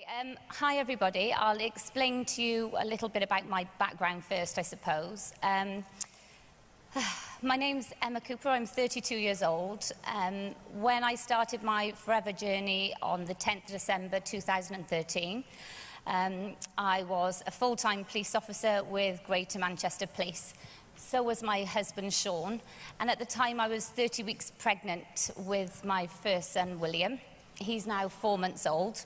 Hi everybody. I'll explain to you a little bit about my background first, I suppose. My name's Emma Cooper. I'm 32 years old. When I started my forever journey on the 10th of December 2013, I was a full-time police officer with Greater Manchester Police. So was my husband, Sean. And at the time, I was 30 weeks pregnant with my first son, William. He's now 4 months old.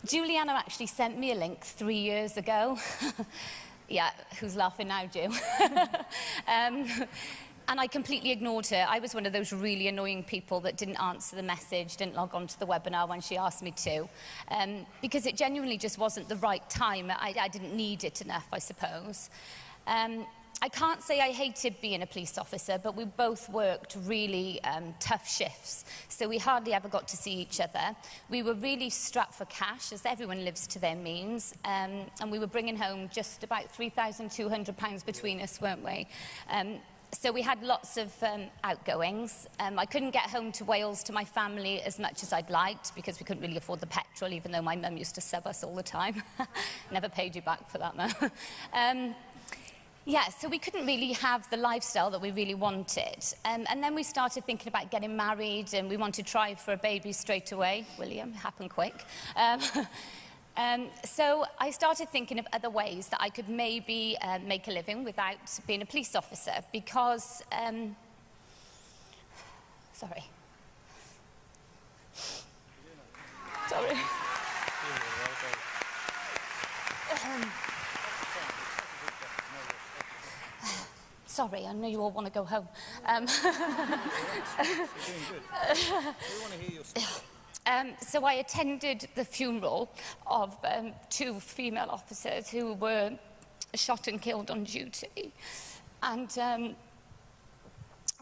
Juliana actually sent me a link 3 years ago. Yeah, who's laughing now, Ju? And I completely ignored her. I was one of those really annoying people that didn't answer the message, didn't log on to the webinar when she asked me to, because it genuinely just wasn't the right time. I didn't need it enough, I suppose. I can't say I hated being a police officer, but we both worked really tough shifts, so we hardly ever got to see each other. We were really strapped for cash, as everyone lives to their means, and we were bringing home just about £3,200 between us, weren't we? So we had lots of outgoings. I couldn't get home to Wales to my family as much as I'd liked, because we couldn't really afford the petrol, even though my mum used to sub us all the time. Never paid you back for that, Mum. Yeah, so we couldn't really have the lifestyle that we really wanted. And then we started thinking about getting married, and we wanted to try for a baby straight away. William, it happened quick. So I started thinking of other ways that I could maybe make a living without being a police officer, because... Sorry. Sorry. Sorry, I know you all want to go home. You're doing good. We want to hear your story. So I attended the funeral of 2 female officers who were shot and killed on duty. And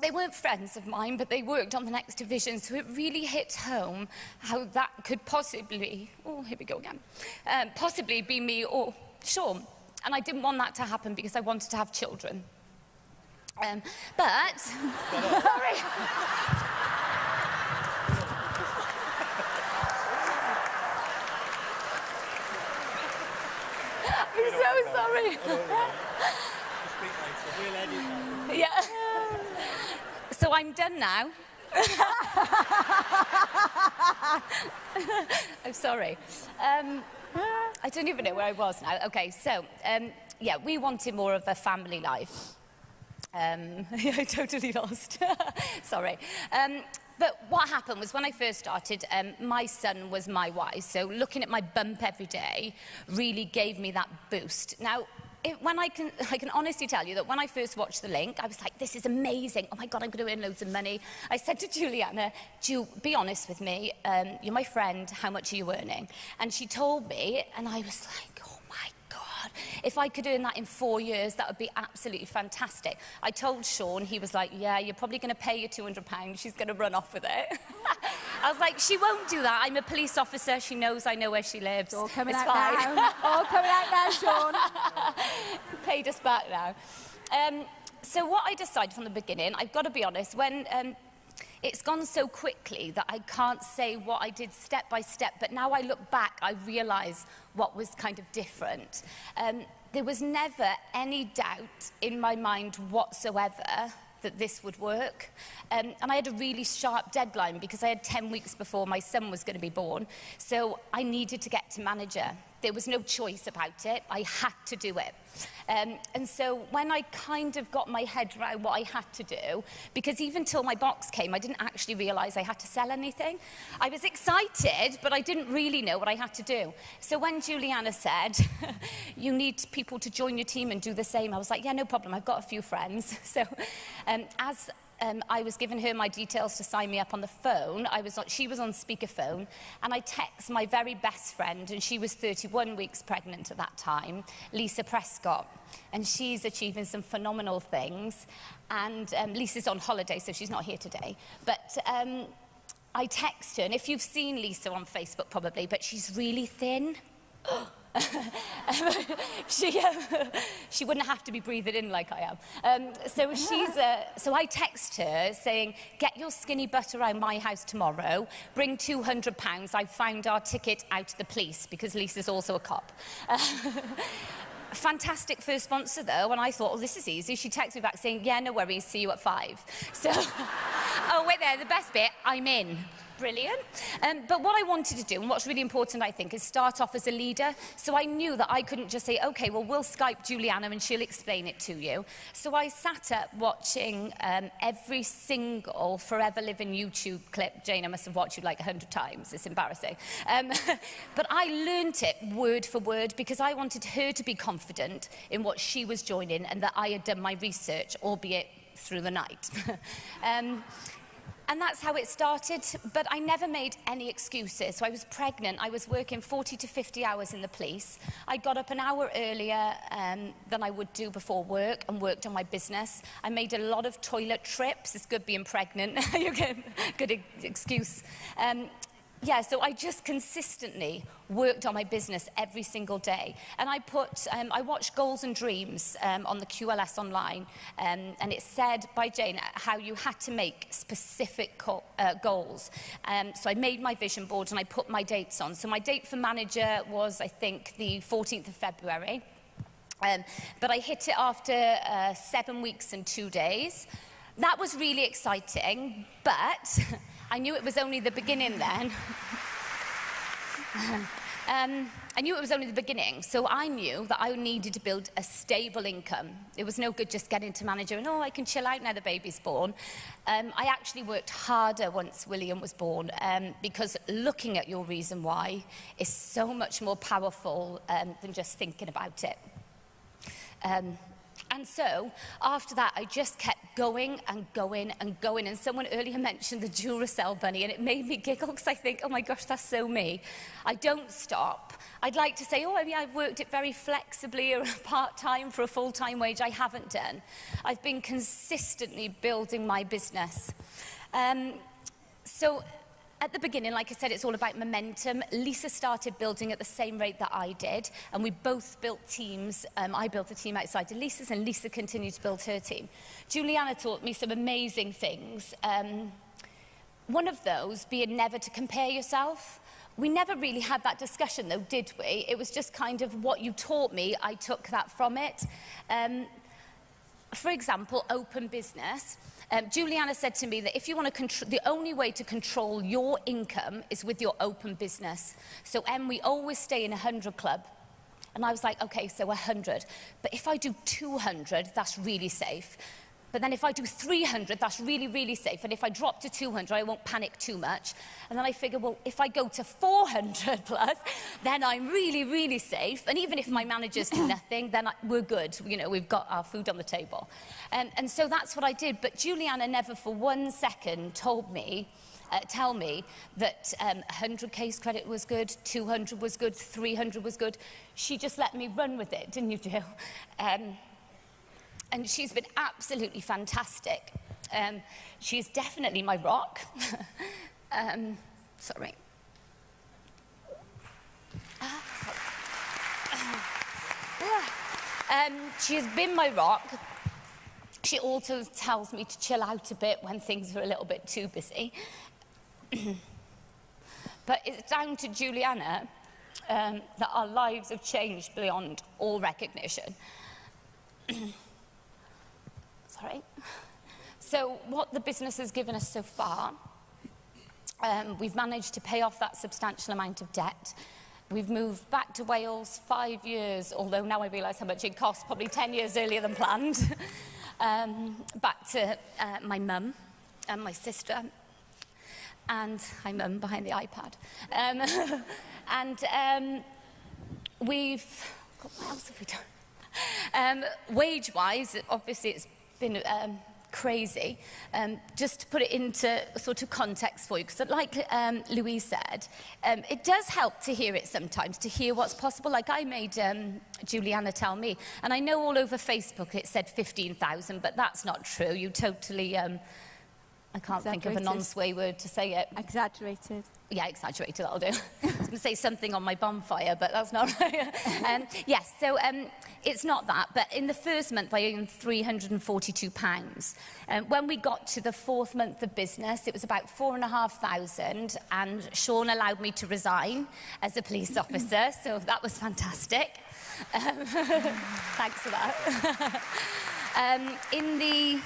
they weren't friends of mine, but they worked on the next division, so it really hit home how that could possibly, oh, here we go again, possibly be me or Sean. And I didn't want that to happen because I wanted to have children. But, sorry. I'm so sorry. Yeah. So I'm done now. I'm sorry. I don't even know where I was now. Okay, so, yeah, we wanted more of a family life. Yeah, I totally lost. Sorry. But what happened was when I first started, my son was my why. So looking at my bump every day really gave me that boost. Now, I can honestly tell you that when I first watched the link, I was like, this is amazing. Oh my God, I'm going to earn loads of money. I said to Juliana, be honest with me. You're my friend. How much are you earning? And she told me, and I was like, oh my God, if I could earn that in 4 years, that would be absolutely fantastic. I told Sean, he was like, yeah, you're probably going to pay your £200. She's going to run off with it. I was like, she won't do that. I'm a police officer. She knows I know where she lives. All coming it's out fine. now. All coming out now, Sean. Paid us back now. So what I decided from the beginning, I've got to be honest, when it's gone so quickly that I can't say what I did step by step, but now I look back, I realise what was kind of different. There was never any doubt in my mind whatsoever that this would work. And I had a really sharp deadline because I had 10 weeks before my son was going to be born. So I needed to get to manager. There was no choice about it. I had to do it. And so when I kind of got my head around what I had to do, because even till my box came, I didn't actually realise I had to sell anything. I was excited, but I didn't really know what I had to do. So when Juliana said, you need people to join your team and do the same, I was like, yeah, no problem. I've got a few friends. So as I was giving her my details to sign me up on the phone. She was on speakerphone, and I text my very best friend, and she was 31 weeks pregnant at that time, Lisa Prescott, and she's achieving some phenomenal things. And Lisa's on holiday, so she's not here today. But I text her, and if you've seen Lisa on Facebook, probably, but she's really thin. She wouldn't have to be breathing in like I am. So I text her saying, get your skinny butt around my house tomorrow, bring £200, I've found our ticket out to the police, because Lisa's also a cop. Fantastic first sponsor though, and I thought, oh, this is easy. She texted me back saying, yeah, no worries, see you at 5. So, oh wait there, the best bit, I'm in. Brilliant. But what I wanted to do, and what's really important, I think, is start off as a leader. So I knew that I couldn't just say, okay, well, we'll Skype Juliana and she'll explain it to you. So I sat up watching every single Forever Living YouTube clip. Jane, I must have watched you like 100 times. It's embarrassing. But I learnt it word for word because I wanted her to be confident in what she was joining and that I had done my research, albeit through the night. And that's how it started, but I never made any excuses. So I was pregnant, I was working 40 to 50 hours in the police. I got up an hour earlier than I would do before work and worked on my business. I made a lot of toilet trips. It's good being pregnant. You get a good excuse. Yeah, so I just consistently worked on my business every single day. And I watched Goals and Dreams on the QLS online, and it said by Jane how you had to make specific goals. So I made my vision board and I put my dates on. So my date for manager was, I think, the 14th of February. But I hit it after 7 weeks and 2 days. That was really exciting, but I knew it was only the beginning then. I knew it was only the beginning, so I knew that I needed to build a stable income. It was no good just getting to manager and, oh, I can chill out now the baby's born. I actually worked harder once William was born, because looking at your reason why is so much more powerful than just thinking about it. And so, after that, I just kept going and going and going. And someone earlier mentioned the Duracell bunny, and it made me giggle because I think, oh my gosh, that's so me. I don't stop. I'd like to say, oh, I mean, I've worked it very flexibly or part-time for a full-time wage. I haven't done. I've been consistently building my business. So, at the beginning, like I said, it's all about momentum. Lisa started building at the same rate that I did, and we both built teams. I built a team outside of Lisa's, and Lisa continued to build her team. Juliana taught me some amazing things. One of those being never to compare yourself. We never really had that discussion, though, did we? It was just kind of what you taught me, I took that from it. For example, open business. Juliana said to me that if you want to control, the only way to control your income is with your open business. So, we always stay in 100 club. And I was like, okay, so 100. But if I do 200, that's really safe. But then if I do 300, that's really, really safe. And if I drop to 200, I won't panic too much. And then I figure, well, if I go to 400 plus, then I'm really, really safe. And even if my managers do nothing, then we're good. You know, we've got our food on the table. And so that's what I did. But Juliana never for 1 second told me, tell me that 100K's credit was good, 200 was good, 300 was good. She just let me run with it, didn't you, Jill? And she's been absolutely fantastic. She's definitely my rock. Sorry. She's been my rock. She also tells me to chill out a bit when things are a little bit too busy. But it's down to Juliana that our lives have changed beyond all recognition. Sorry. So what the business has given us so far, we've managed to pay off that substantial amount of debt. We've moved back to Wales 5 years, although now I realise how much it cost, probably 10 years earlier than planned. Back to my mum and my sister, and my mum behind the iPad. We've, God, what else have we done? Wage-wise, obviously it's been crazy. Just to put it into sort of context for you, because like Louise said, it does help to hear it sometimes, to hear what's possible. Like I made Juliana tell me, and I know all over Facebook it said 15,000, but that's not true. You totally I can't think of a Exaggerated. non-sway word to say it. Exaggerated. Yeah, exaggerated, that'll do. I was going to say something on my bonfire, but that's not right. Yes, so it's not that, but in the first month I earned £342. When we got to the 4th month of business, it was about 4,500, and Sean allowed me to resign as a police officer, so that was fantastic. Thanks for that. In the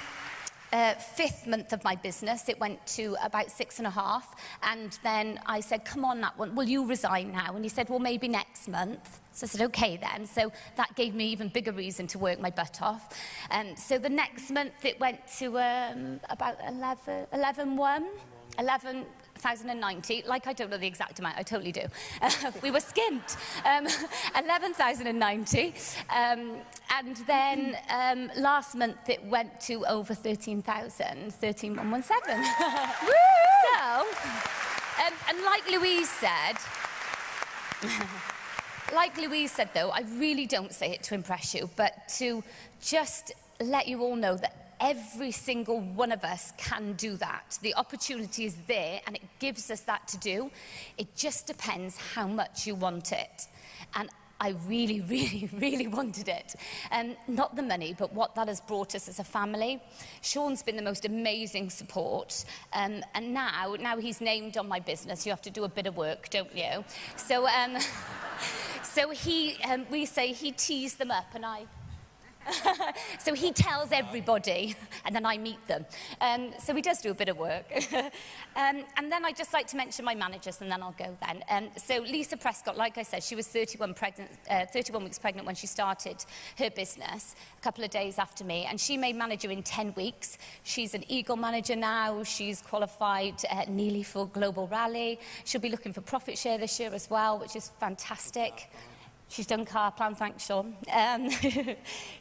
5th month of my business, it went to about 6.5, and then I said, come on, that one, will you resign now? And he said, well, maybe next month. So I said, okay then. So that gave me even bigger reason to work my butt off. So the next month it went to about 11,090. Like, I don't know the exact amount, I totally do. We were skint. 11,090. And then last month it went to over 13,000, 13,117. So, and like Louise said, though, I really don't say it to impress you, but to just let you all know that every single one of us can do that. The opportunity is there, and it gives us that to do. It just depends how much you want it. And I really, really, really wanted it. Not the money, but what that has brought us as a family. Sean's been the most amazing support. And now he's named on my business. You have to do a bit of work, don't you? So, we say he tees them up, and I... So he tells everybody, and then I meet them. So he does do a bit of work. And then I'd just like to mention my managers, and then I'll go then. So Lisa Prescott, like I said, she was 31 weeks pregnant when she started her business, a couple of days after me, and she made manager in 10 weeks. She's an Eagle manager now. She's qualified nearly for Global Rally. She'll be looking for profit share this year as well, which is fantastic. She's done car plan, thanks, Sean.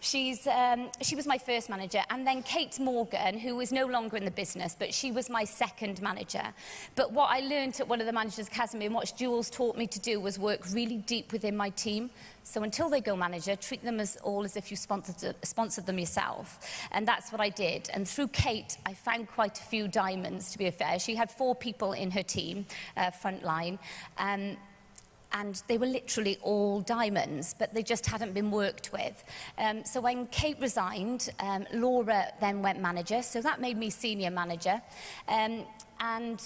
She was my first manager. And then Kate Morgan, who is no longer in the business, but she was my second manager. But what I learned at one of the Managers Academy, and what Jules taught me to do, was work really deep within my team. So until they go manager, treat them as if you sponsored them yourself. And that's what I did. And through Kate, I found quite a few diamonds, to be fair. She had 4 people in her team, frontline. And they were literally all diamonds, but they just hadn't been worked with. So when Kate resigned, Laura then went manager, so that made me senior manager. And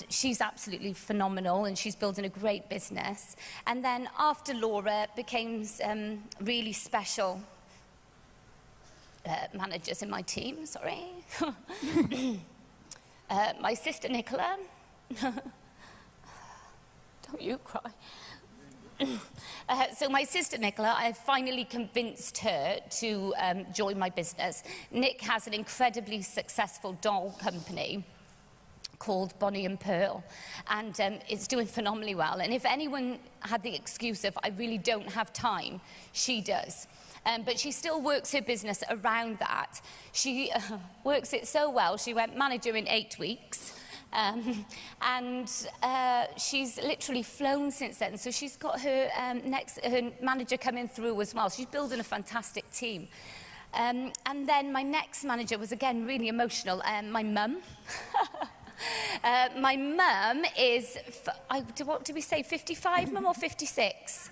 she's absolutely phenomenal, and she's building a great business. And then after Laura became really special managers in my team, sorry. My sister Nicola. Don't you cry. So my sister Nicola, I finally convinced her to join my business. Nick has an incredibly successful doll company called Bonnie and Pearl, and it's doing phenomenally well. And if anyone had the excuse of, I really don't have time, she does. But she still works her business around that. She works it so well, she went manager in 8 weeks. She's literally flown since then. So she's got her her manager coming through as well. She's building a fantastic team. And then my next manager was, again, really emotional. My mum. My mum is, what did we say, 55, mum, or 56?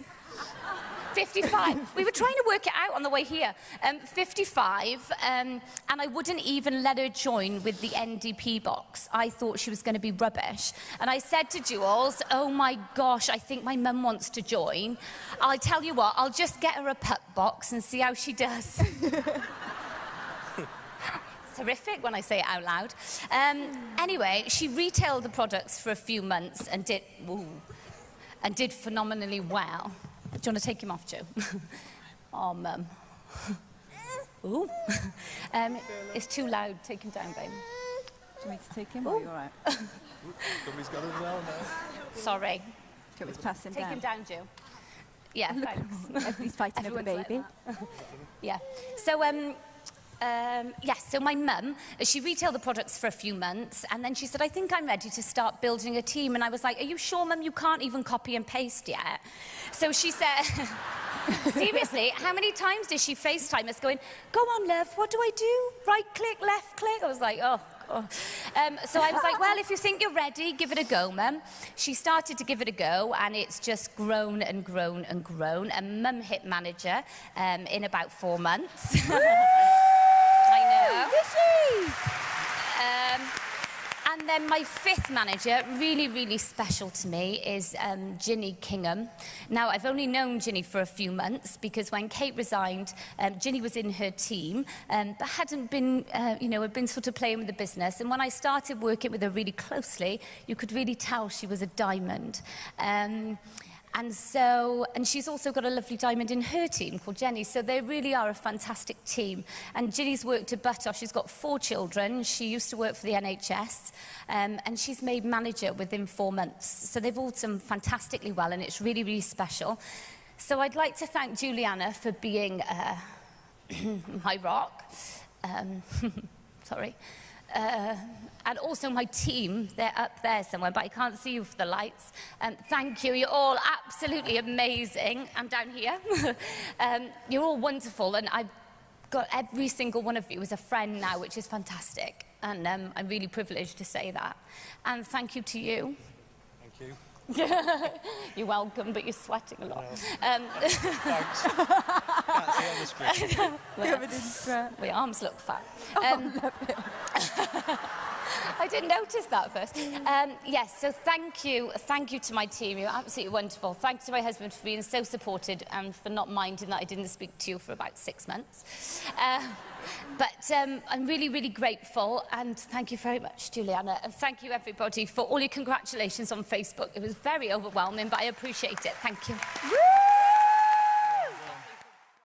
55. We were trying to work it out on the way here. 55, and I wouldn't even let her join with the NDP box. I thought she was going to be rubbish. And I said to Jules, oh my gosh, I think my mum wants to join. I'll tell you what, I'll just get her a pup box and see how she does. It's horrific when I say it out loud. Anyway, she retailed the products for a few months and did phenomenally well. Do you want to take him off, Joe? Oh, Mum. Ooh. It's too loud. Take him down, babe. Do you want me to take him, or are you all right? Somebody's got it as well now. Do Sorry. you want me to pass him down? Take him down, Joe. Yeah, thanks. Everybody's fighting over the baby. Yeah. So, yes, so my mum, she retailed the products for a few months, and then she said, I think I'm ready to start building a team. And I was like, are you sure, Mum, you can't even copy and paste yet? So she said, seriously, how many times did she FaceTime us going, go on, love, what do I do? Right click, left click? I was like, oh, Oh. So I was like, well, if you think you're ready, give it a go, Mum. She started to give it a go, and it's just grown and grown and grown. A Mum Hit Manager in about 4 months. I know. And then my 5th manager, really, really special to me, is Ginny Kingham. Now, I've only known Ginny for a few months because when Kate resigned, Ginny was in her team, but hadn't been, had been sort of playing with the business. And when I started working with her really closely, you could really tell she was a diamond. And she's also got a lovely diamond in her team called Jenny. So they really are a fantastic team. And Ginny's worked her butt off. She's got 4 children. She used to work for the NHS. And she's made manager within 4 months. So they've all done fantastically well, and it's really, really special. So I'd like to thank Juliana for being my rock. Sorry. And also my team, they're up there somewhere, but I can't see you for the lights. Thank you, you're all absolutely amazing. I'm down here. You're all wonderful, and I've got every single one of you as a friend now, which is fantastic. And I'm really privileged to say that. And thank you to you. Thank you. You're welcome, but you're sweating a lot. Thanks. Can't see on the screen. Covered in sweat. My arms look fat. Love it. I didn't notice that first. Yes, so thank you to my team. You're absolutely wonderful. Thanks to my husband for being so supported and for not minding that I didn't speak to you for about 6 months. But I'm really, really grateful, and thank you very much, Juliana. And thank you, everybody, for all your congratulations on Facebook. It was very overwhelming, but I appreciate it. Thank you. Woo!